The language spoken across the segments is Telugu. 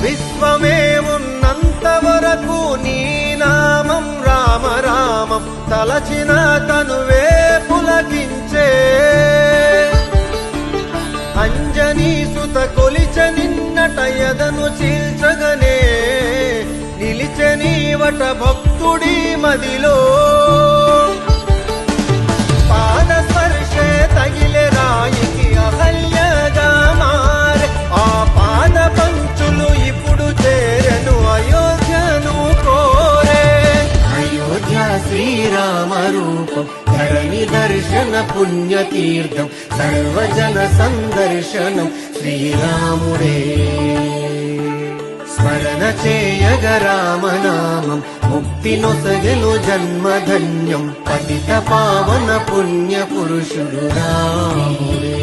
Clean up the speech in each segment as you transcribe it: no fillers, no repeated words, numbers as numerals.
విశ్వమే ఉన్నంత వరకు నీ నామం రామ రామం తలచిన తనువే పులకించే. అంజనీ సుత కొలిచ నిన్నట ఎదను చీల్చగనే నిలిచనీవట భక్తుడి మదిలో. పాద స్పర్శే తగిలే రాయికి అహల్యగా మారే. ఆ పాద పంచులు ఇప్పుడు చేరెను అయోధ్యను కోరే. అయోధ్య శ్రీరామ రూపం ధరణి దర్శన పుణ్యతీర్థం సర్వజన సందర్శనం శ్రీరాముడే. స్మరణ చేయగ రామనామం ముక్తి నొసగెను జన్మధన్యం పతిత పావన పుణ్య పురుషుడు రాముడే.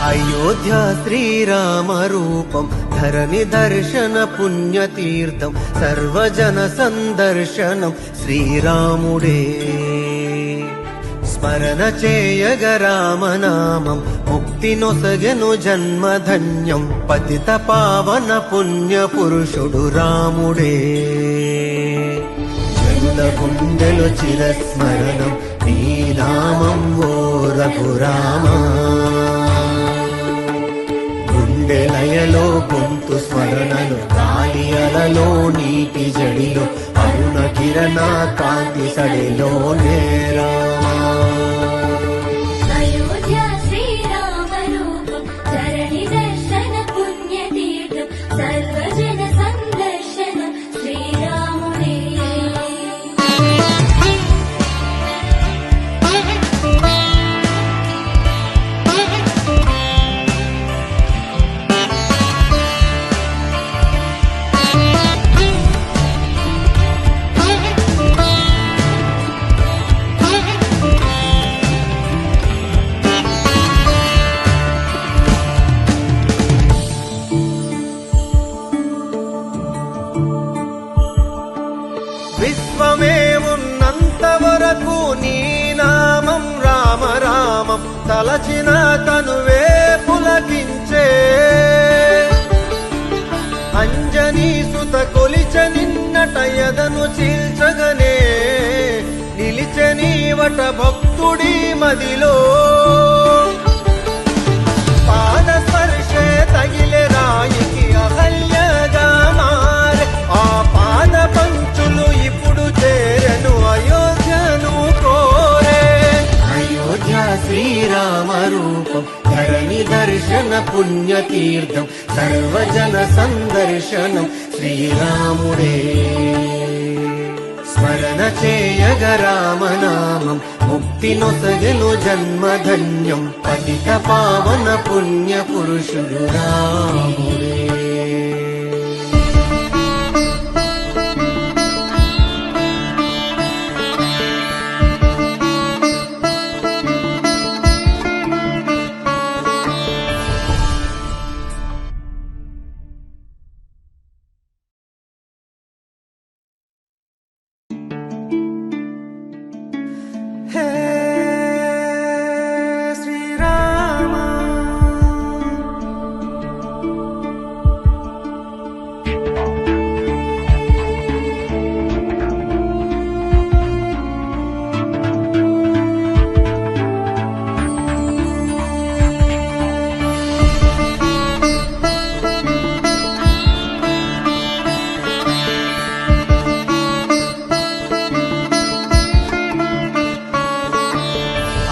అయోధ్య శ్రీరామ రూపం ధరణి దర్శన పుణ్యతీర్థం సర్వజన సందర్శనం శ్రీరాముడే. స్మరణ చేయగ రామనామం ముక్తి నొసగెను జన్మధన్యం పతిత పావన పుణ్య పురుషుడు రాముడే. జనుల గుండెలు చిరస్మరణం నీ నామం ఓ రఘురామా. లయలో గొంతు స్మరణలు గాలి అలలో నీటి జడిలో అరుణ కిరణ కాంతి సడిలో నేరామా. అయోధ్య శ్రీరామ రూపం ధరణి దర్శన పుణ్యతీర్థం సర్వజన సందర్శనం శ్రీరాముడే. విశ్వమే ఉన్నంత వరకు నీ నామం రామ రామం తలచిన తనువే పులకించే. అంజనీ సుత కొలిచ నిన్నట ఎదను చీల్చగనే నిలిచనీవట భక్తుడి మదిలో. పాద స్పర్శే తగిలే రాయికి అహల్యగా మారే. ఆ పాద పంచులు ఇప్పుడు చేరెను అయోధ్యను కోరే. అయోధ్య శ్రీరామ రూపం ధరణి దర్శన పుణ్యతీర్థం సర్వజన సందర్శనం శ్రీరాముడే. స్మరణ చేయగ రామనామం ముక్తి నొసగెను జన్మధన్యం పతిత పావన పుణ్య పురుషుడు రాముడే.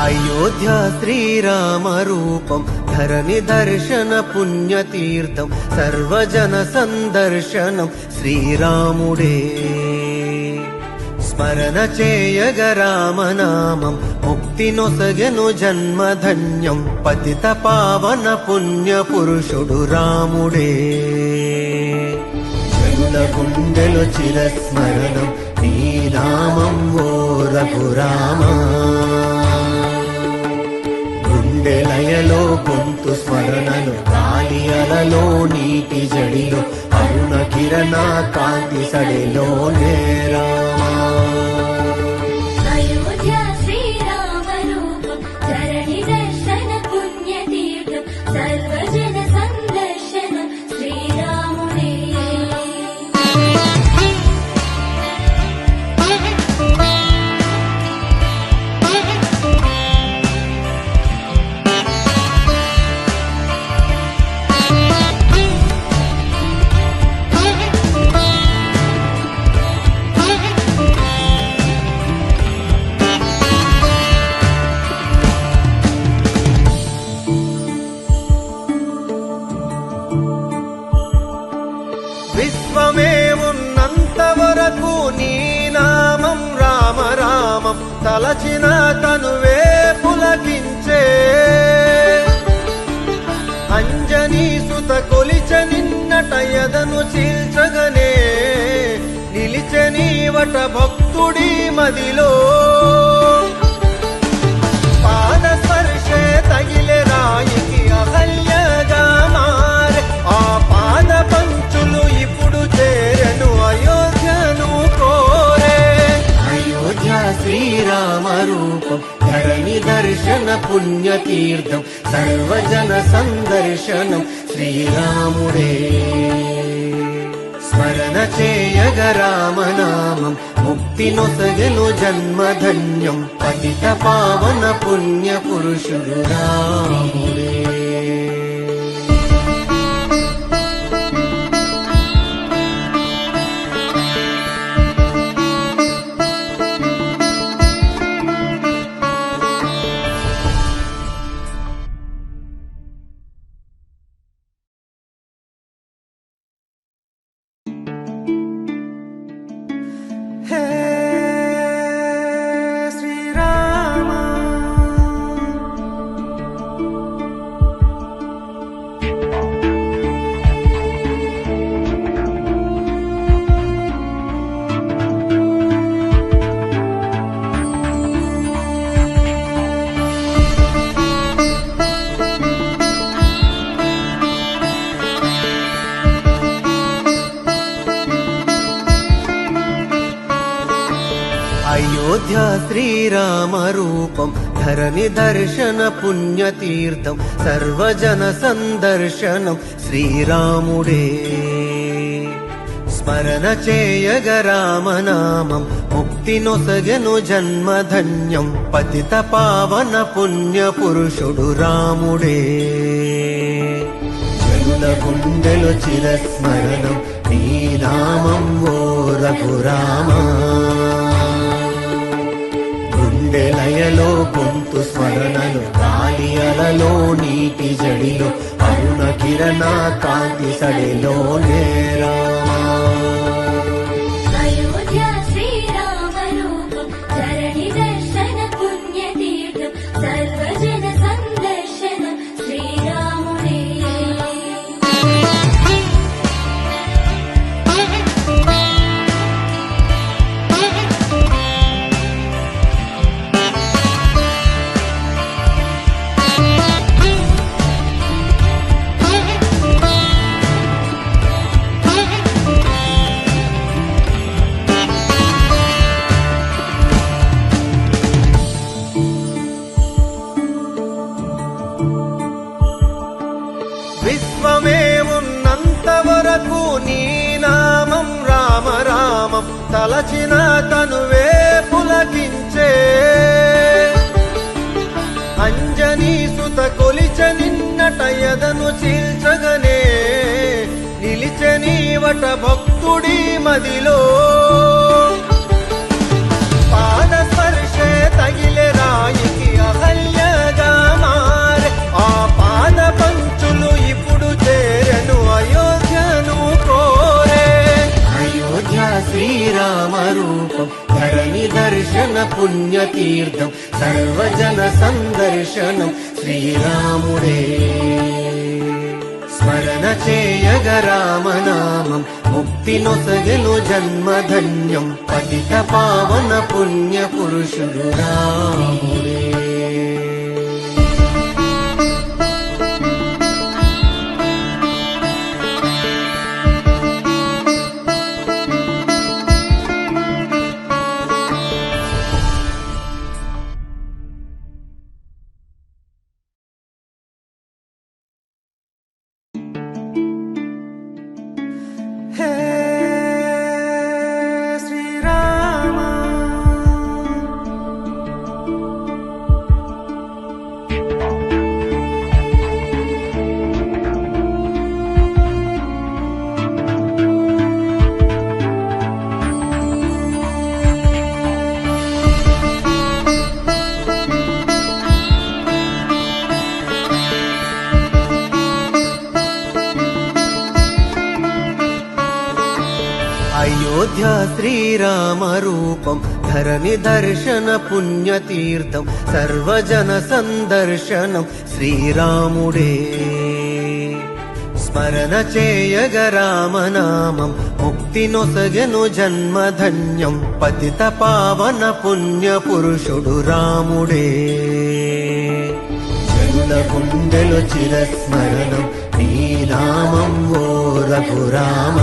అయోధ్య శ్రీరామ రూపం ధరణి దర్శన పుణ్యతీర్థం సర్వజన సందర్శనం శ్రీరాముడే స్మరణ చేయగ రామనామం ముక్తి నొసగెను జన్మధన్యం పతిత పావన పుణ్య పురుషుడు రాముడే జనుల గుండెలు చిరస్మరణం నీ నామం ఓ రఘురామా గుండెలయలో గొంతు స్మరణలు గాలి అలలో నీటి జడిలో అరుణ కిరణ కాంతి సడిలో నేరామా అయోధ్య శ్రీరామ రూపం ధరణి దర్శన పుణ్యతీర్థం సర్వజన సందర్శనం శ్రీరాముడే విశ్వమే ఉన్నంత వరకు నీ నామం రామ రామం తలచిన తనువే పులకించే అంజనీ సుత కొలిచ నిన్నట ఎదను చీల్చగనే నిలిచనీవట భక్తుడి మదిలో పాద స్పర్శే తగిలే రాయికి అహల్యగా మారే ఆ పాద పంచులు ఇప్పుడు చేరను అయోధ్యను కోరే అయోధ్య శ్రీరామ రూపం ధరణి దర్శన పుణ్యతీర్థం సర్వజన సందర్శనం శ్రీరాముడే స్మరణ చేయగ రామనామం ముక్తి నొసగెను జన్మధన్యం పతిత పావన పుణ్య పురుషుడు రాముడే హే శ్రీరామ అయోధ్య శ్రీరామ రూపం ధరణి దర్శన పుణ్యతీర్థం సర్వజన సందర్శనం శ్రీరాముడే స్మరణ చేయగ రామనామం ముక్తి నొసగెను జన్మధన్యం పతిత పావన పుణ్య పురుషుడు రాముడే జనుల గుండెలు చిరస్మరణం నీ నామం ఓ రఘురామా గుండెలయలో గొంతు స్మరణలు గాలి అలలో నీటి జడిలో అరుణ కిరణ కాంతి సడిలో నేరామా అయోధ్య శ్రీరామ రూపం ధరణి దర్శన పుణ్యతీర్థం సర్వజన సందర్శనం శ్రీరాముడే విశ్వమే ఉన్నంత వరకు నీ నామం రామ రామం తలచిన తనువే పులకించే అంజనీ సుత కొలిచ నిన్నట ఎదను చీల్చగనే నిలిచనీవట భక్తుడి మదిలో పాద స్పర్శే తగిలే రాయికి అహల్య పుణ్యతీర్థం సర్వజన సందర్శనం శ్రీరాముడే స్మరణ చేయగ రామనామం ముక్తి నొసగెను జన్మధన్యం పతిత పావన పుణ్య పురుషుడు రాముడే హే శ్రీరామ అయోధ్య శ్రీరామ రూపం ధరణి దర్శన పుణ్యతీర్థం సర్వజన సందర్శనం శ్రీరాముడే స్మరణ చేయగ రామనామం ముక్తి నొసగెను జన్మధన్యం పతిత పావన పుణ్య పురుషుడు రాముడే జనుల గుండెలు చిరస్మరణం నీ నామం ఓ రఘురామ